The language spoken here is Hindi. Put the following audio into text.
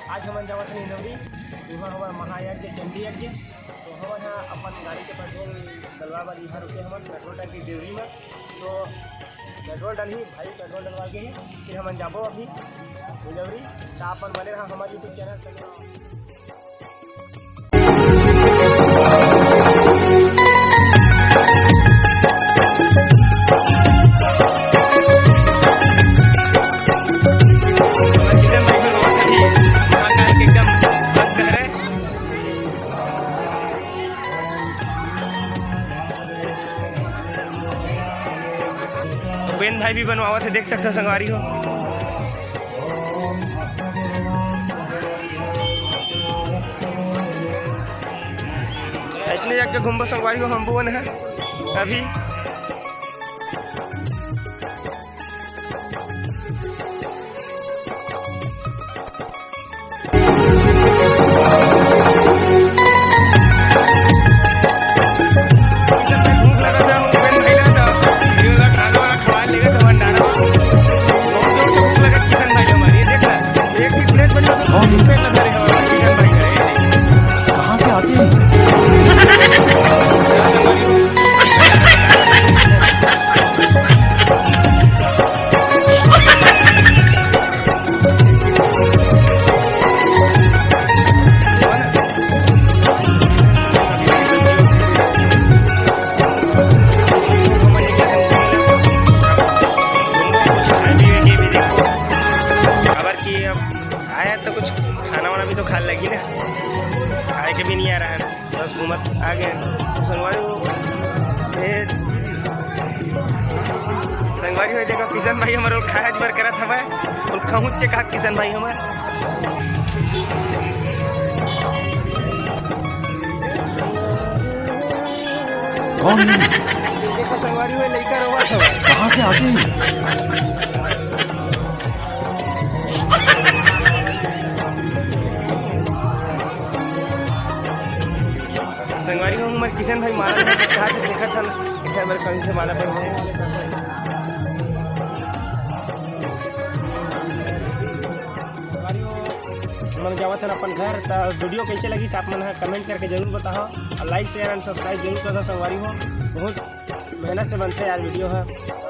आज हम जावत हन नवरी वहाँ हमार महायज्ञ चंडी यज्ञ। तो हम यहाँ अपन गाड़ी के पेट्रोल डलवा वाली यहाँ रुके हम पेट्रोल टंकी देवरी में। तो पेट्रोल डली भाई पेट्रोल डलवा के ही फिर हम जाबो अभी डिलीवरी। तो अपन बने रहा हमारे यूट्यूब चैनल। उपेंद्र भाई भी बनवावत है, देख सकते हो संगवारी हो। ऐसने जाके घूमबो संगवारी हो हम बुवन है अभी। कहाँ से आते हैं? आया तो कुछ खाना वाना भी तो खा लगी ना, खाए के भी नहीं आ रहा है, बस घूमत आ गए। संगवारी हो देखो किशन भाई हमारे खाया बार करत हमें और कहूँ चे कहा किशन भाई हमारे कौन है? देखो संगवारी हुए लड़का रोवा था। कहाँ से आते हैं? संगवारी हो हमारे किशन भाई मारा कहा से देखा था मेरे कहीं से मारा पर मन जावत है अपन घर। तो वीडियो कैसे लगी आप मन कमेंट करके जरूर बताओ और लाइक शेयर एंड सब्सक्राइब जरूर करो। संगवारी हो बहुत मेहनत से बनते यार वीडियो है।